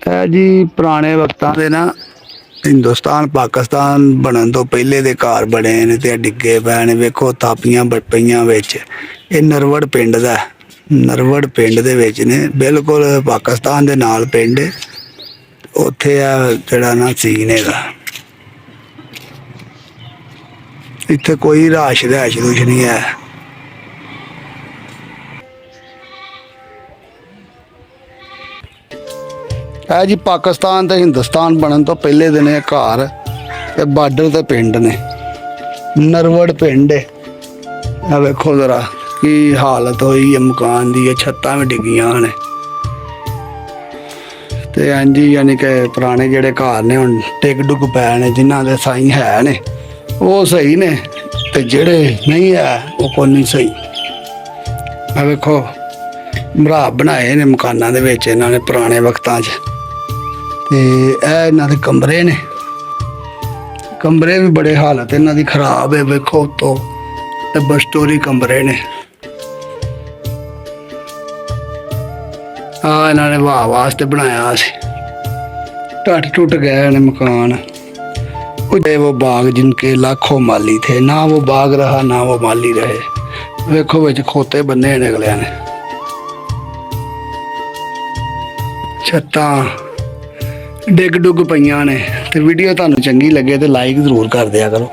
जी पुराने वक्तां दे ना हिंदुस्तान पाकिस्तान बनन तो पहले दे घर बने ने ते डिग्गे पए ने। वेखो थापियां पईयां विच। ये नरवड़ पिंड दा नरवड़ पिंड दे विच ने बिल्कुल पाकिस्तान दे नाल पिंड उत्थे आ जेड़ा ना सीन हैगा। इत्थे कोई राश रैश रुश नहीं है। है जी पाकिस्तान ते हिंदुस्तान बनन तो पहले दिन घर ते बार्डर ते पिंड ने। नरवड़ पिंड है। वेखो जरा की हालत हुई है मकान दी। छत्तां भी डिगियां ने ते जी यानी कि पुराने जेड़े घर ने हुण टिक डुग पै ने। जिन्हां दे साईं है ने वो सही ने ते जेड़े नहीं है वो कोई नहीं सही। वेखो मराब बनाए ने मकानां दे विच इन्हां ने पुराने वक्तां च। ते इन्हां दे कमरे ने। कमरे भी बड़े हालत इन्हां दी खराब है। वेखो तो डबल स्टोरी कमरे ने। इन्हां ने वाह वास्ते बनाया सी। टट टुट गए ने मकान। वो बाग जिनके लाखों माली थे ना वो बाग रहा ना वो माली रहे। वेखो विच खोते बन्ने ने अगलियां ने। छत्तां डिग डुग पईयां ने। ते वीडियो तुहानूं चंगी लगे तो लाइक जरूर कर दिया करो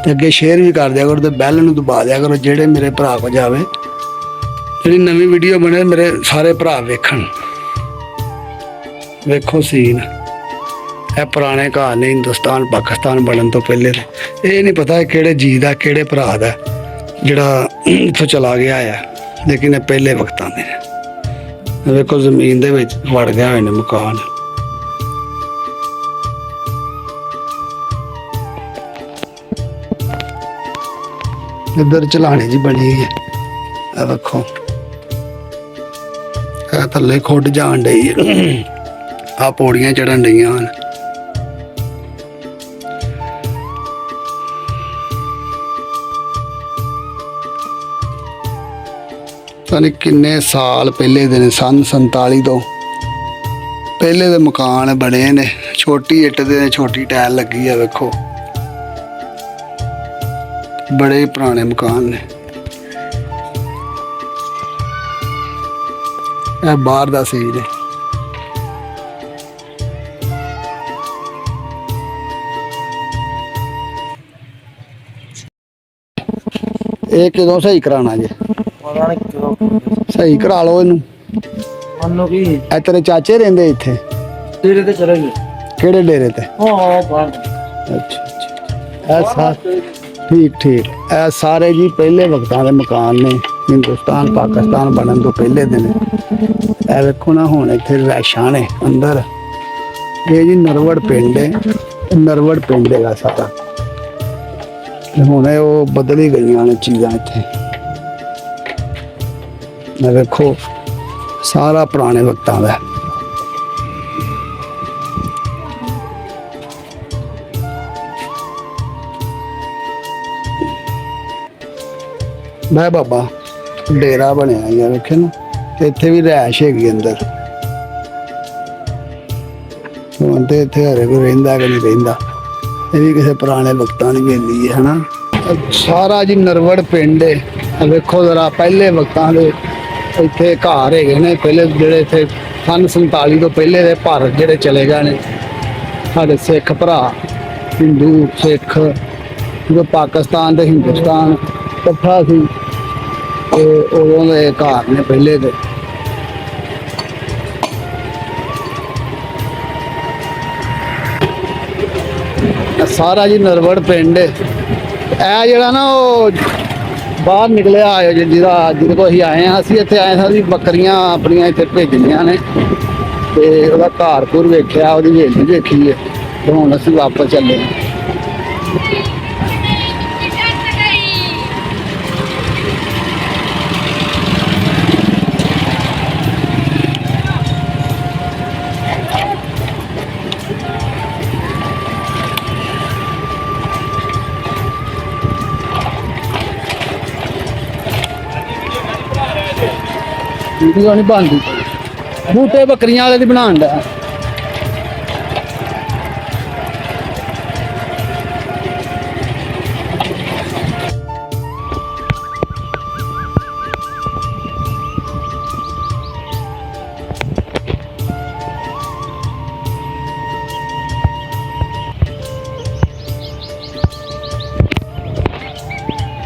ते अगे शेयर भी कर दिया करो ते बैल नूं दबा दिया करो जेड़े मेरे भरा को जावे जेड़ी नवीं वीडियो बने मेरे सारे भरा वेखण। वेखो सीन है पुराने घर ने हिंदुस्तान पाकिस्तान बनन तो पहले दे। ये नहीं पता किहड़े जी दा किहड़े भरा दा जिहड़ा इत्थों चला गया है। लेकिन ये पहले वक्तां दे ने। वेखो जमीन दे विच वड़ गए होए ने मकान। इधर चलाने जी बनी हुई है। वेखो थल्ले खुड जान डई है। आ पौड़ियां चढ़न डईयां हन। पता नहीं किन्ने साल पहले दिन सन 47 तो पहले दे मकान बने ने। छोटी इट्ट दे छोटी टैल लगी है। वेखो बड़े पुराने मकान ने। यह बाहर दा सीन है। ये कदों सही कराना जे? सही करा लो इनू। तेरे चाचे रहिंदे इत्थे? डेरे ते चले गए। केड़े डेरे ते? अच्छा ठीक ठीक। ए सारे जी पहले वक्तां दे मकान ने। हिंदुस्तान पाकिस्तान बनन तो पहले दिन। ए वेखो ना हुण इत्थे रैशां ने अंदर। ये जी नरवड़ पिंड है। नरवड़ पिंड हैगा सारा। हुण वो बदल ही गईयां ने चीज़ां इत्थे। वेखो सारा पुराने वक्तां दा। मैं बाबा डेरा बनया है। वेखे ना इत्थे भी रैश हैगी अंदर। हुण ते इत्थे हरे कोई रहिंदा कि नहीं रहिंदा। ये भी किसी पुराने वक्तां दी हवेली है ना। सारा जी नरवड़ पिंड है। वेखो जरा पहले वक्तां दे इत्थे घर हैगे ने। पहले जेड़े इत्थे सन 47 तो पहले दे भारत जेड़े चले गए ने साडे सिख भरा हिंदू सिख जो पाकिस्तान ते हिंदुस्तान कट्ठा सी उदों दे घर ने पहले दे। सारा जी नरवड़ पिंड है जेड़ा ना वो बाहर निकले आए जिहदे को असीं आए हैं। असीं इत्थे आए सां बकरियां अपनियां इत्थे भेजनियां ने ते ओहदा घर घुर वेखिया ओहदी हवेली वेखी है ते हुण असीं वापस चले हैं। वीडियो नहीं बनती। बूटे बकरियां वाले दी बनान दा।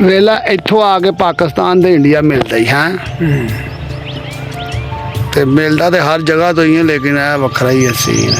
ਵੇਲਾ ਇੱਥੋਂ ਆ ਕੇ ਪਾਕਿਸਤਾਨ ਤੇ ਇੰਡੀਆ ਮਿਲਦਾ ਹੀ ਹੈ ਤੇ ਮਿਲਦਾ ਤੇ ਹਰ ਜਗ੍ਹਾ ਤੋਂ ਹੀ ਹੈ, ਲੇਕਿਨ ਇਹ ਵੱਖਰਾ ਹੀ ਹੈ ਸੀਨ।